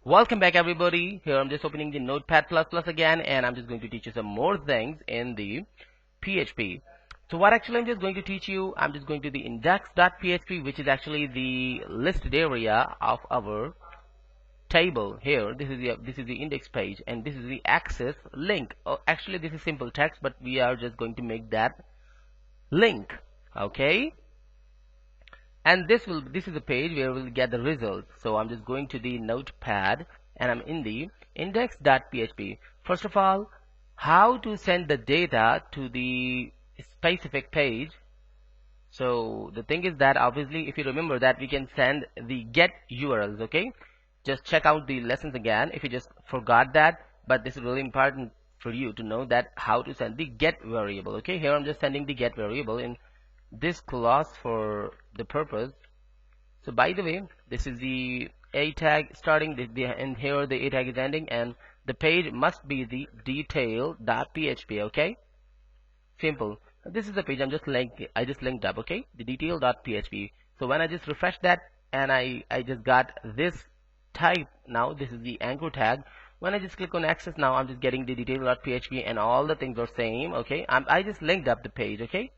Welcome back everybody. Here I'm just opening the Notepad++ again, and I'm just going to teach you some more things in the PHP. So what actually I'm just going to teach you, I'm just going to the index.php, which is actually the listed area of our table. Here this is the index page, and this is the access link. Actually this is simple text, but we are just going to make that link. Okay, and this is a page where we'll get the results. So I'm just going to the Notepad and I'm in the index.php. First of all, how to send the data to the specific page. So the thing is that obviously if you remember that we can send the get URLs. Okay, just check out the lessons again if you just forgot that, but this is really important for you to know that how to send the get variable. Okay, here I'm just sending the get variable in this class for the purpose. So by the way, this is the a tag starting and here the a tag is ending, and the page must be the detail.php. Okay, simple. This is the page I just linked up. Okay, the detail.php. So when I just refresh that, and I just got this type. Now this is the anchor tag. When I just click on access, now I'm just getting the detail.php and all the things are same. Okay, I just linked up the page. Okay,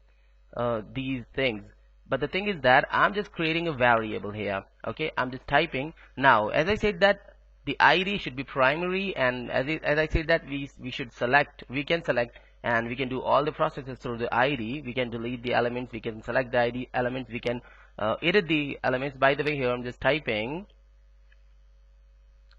these things, but the thing is that I'm just creating a variable here. Okay, I'm just typing. Now as I said that the ID should be primary, and as I said that we can select and we can do all the processes through the ID. We can delete the elements, we can select the ID elements, we can edit the elements. By the way, here I'm just typing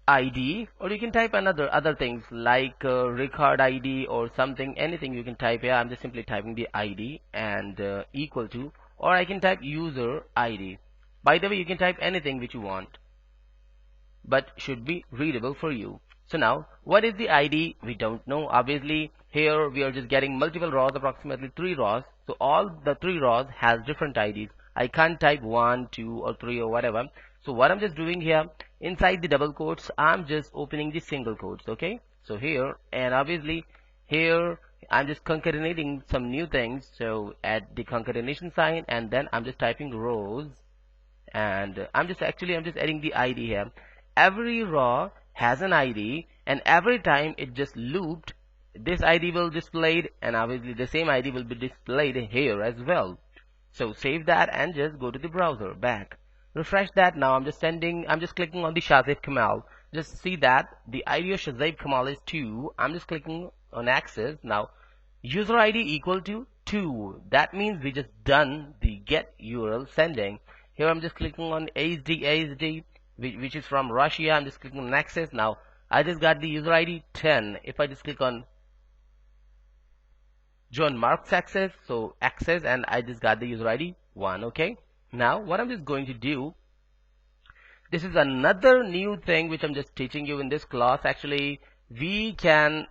ID, or you can type other things like record ID or something, anything you can type here. I'm just simply typing the ID and equal to, or I can type user ID. By the way, you can type anything which you want, but should be readable for you. So now what is the ID? We don't know. Obviously here we are just getting multiple rows, approximately 3 rows. So all the 3 rows has different IDs. I can't type 1, 2 or 3 or whatever. So what I'm just doing here, inside the double quotes, I'm just opening the single quotes. Okay, so here, and obviously here I'm just concatenating some new things. So add the concatenation sign, and then I'm just typing rows, and I'm just adding the ID here. Every row has an ID, and every time it just looped, this ID will displayed, and obviously the same ID will be displayed here as well. So save that and just go to the browser back, refresh that. Now I'm just clicking on the Shazib Kamal. Just see that the ID of Shazib Kamal is 2. I'm just clicking on access. Now user ID equal to 2. That means we just done the get URL sending. Here I'm just clicking on ASD, which is from Russia. I'm just clicking on access. Now I just got the user ID 10. If I just click on John Mark's access, so access, and I just got the user ID 1. Okay, now what I'm just going to do, this is another new thing which I'm just teaching you in this class. Actually we can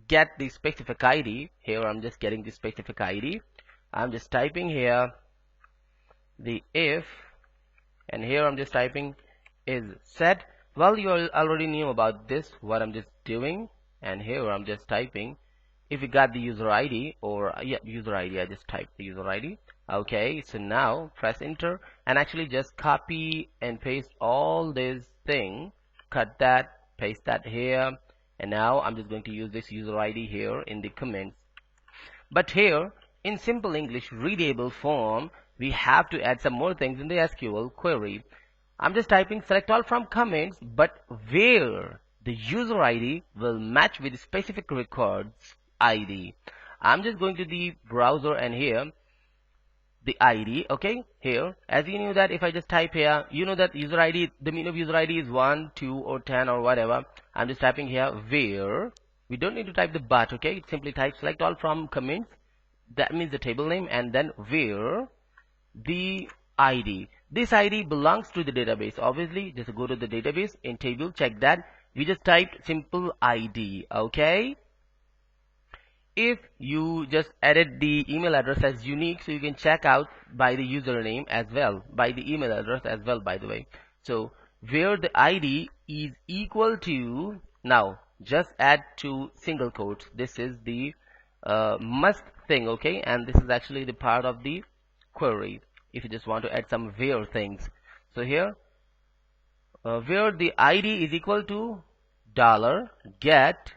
get the specific ID. Here I'm just getting the specific ID. I'm just typing here the if, and here I'm just typing is set. Well, you already knew about this, what I'm just doing, and here I'm just typing if you got the user ID, or user ID. I just typed the user ID. Okay, so now press enter, and actually just copy and paste all this thing, cut that, paste that here, and now I'm just going to use this user ID here in the comments. But here in simple English readable form, we have to add some more things in the SQL query. I'm just typing select all from comments, but where the user ID will match with the specific records ID. I'm just going to the browser, and here the ID. Okay, here as you knew that if I just type here, you know that user ID, the meaning of user ID is 1, 2 or 10 or whatever. I'm just typing here where, we don't need to type the but. Okay, simply type select all from comments, that means the table name, and then where the ID. This ID belongs to the database. Obviously just go to the database, in table check that we just typed simple ID. Okay, if you just added the email address as unique, so you can check out by the username as well, by the email address as well, by the way. So where the ID is equal to, now just add two single quotes. This is the must thing. Okay, and this is actually the part of the query if you just want to add some where things. So here where the ID is equal to dollar get.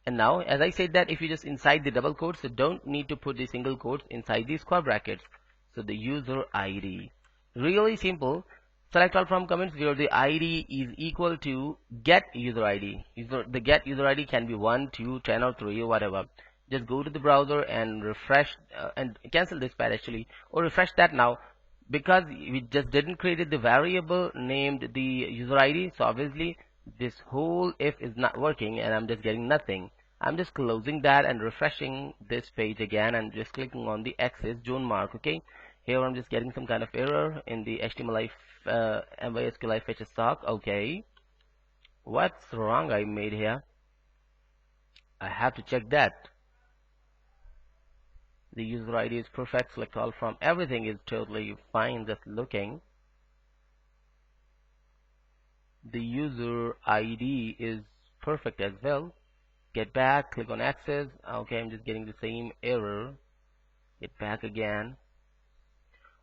And now, as I said that if you just inside the double quotes, you don't need to put the single quotes inside the square brackets. So the user ID. Really simple. Select all from comments where the ID is equal to get user ID. The get user ID can be 1, 2, 10 or 3 or whatever. Just go to the browser and refresh and cancel this pad actually, or refresh that now, because we just didn't create the variable named the user ID. So obviously this whole if is not working and I'm just getting nothing. I'm just closing that and refreshing this page again and just clicking on the access zone mark. Okay, here I'm just getting some kind of error in the HTML MySQL fetch stock. Okay, what's wrong I made here? I have to check that. The user ID is perfect. Select all from, everything is totally fine. Just looking, the user ID is perfect as well. Get back, click on access. Okay, I'm just getting the same error. Get back again.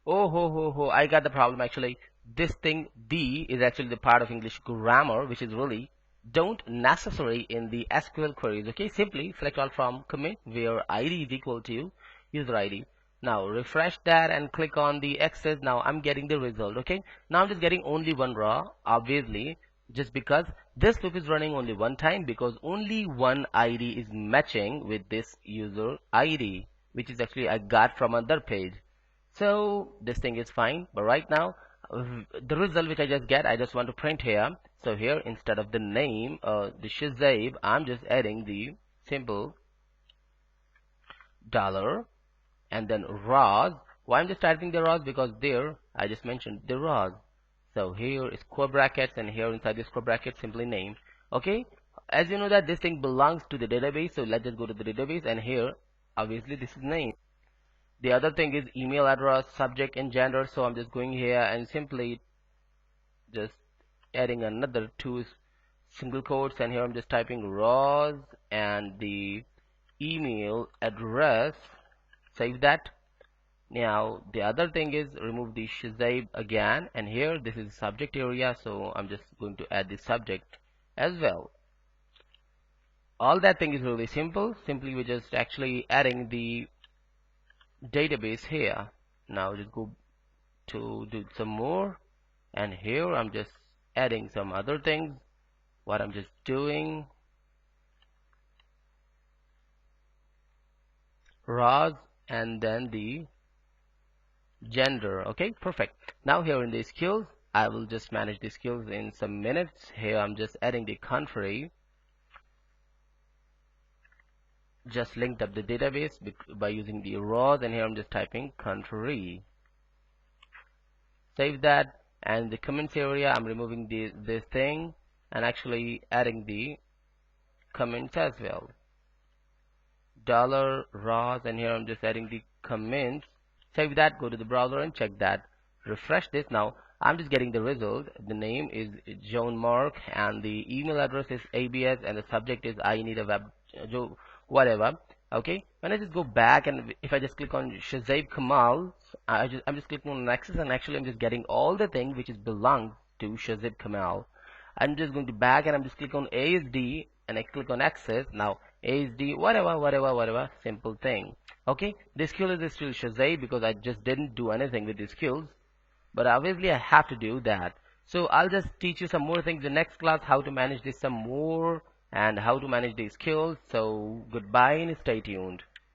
Oh ho, I got the problem actually. This thing D is actually the part of English grammar, which is really don't necessary in the SQL queries. Okay, simply select all from commit where ID is equal to user ID. Now refresh that and click on the access. Now I'm getting the result. Okay, now I'm just getting only one row, obviously, just because this loop is running only one time, because only one ID is matching with this user ID, which is actually I got from another page. So this thing is fine, but right now the result which I just get, I just want to print here. So here, instead of the name, the Shazab, I'm just adding the simple dollar and then rows. Why I'm just typing the rows? Because there I just mentioned the rows. So here is square brackets, and here inside the square brackets simply name. Okay, as you know that this thing belongs to the database, so let's just go to the database, and here obviously this is name. The other thing is email address, subject and gender. So I'm just going here and simply just adding another two single quotes, and here I'm just typing rows and the email address. Save that. Now the other thing is remove the Shazab again, and here this is subject area, so I'm just going to add the subject as well. All that thing is really simple. Simply we're just actually adding the database here. Now just go to do some more, and here I'm just adding some other things. What I'm just doing, rows and then the gender. Okay, perfect. Now here in the skills, I will just manage the skills in some minutes. Here I'm just adding the country, just linked up the database by using the rows, and here I'm just typing country. Save that, and the comments area I'm removing this thing and actually adding the comments as well. Dollar rows, and here I'm just adding the comments. Save that, go to the browser and check that. Refresh this. Now I'm just getting the result. The name is John Mark and the email address is ABS and the subject is I need a web whatever. Okay, when I just go back and if I just click on Shazab Kamal, I'm just clicking on access, and actually I'm just getting all the things which is belongs to Shazab Kamal. I'm just going to back and I'm just click on ASD and I click on access. Now ASD whatever, simple thing. Okay, this skill is still Shazab because I just didn't do anything with these skills, but obviously I have to do that. So I'll just teach you some more things in the next class, how to manage this some more and how to manage these skills. So goodbye and stay tuned.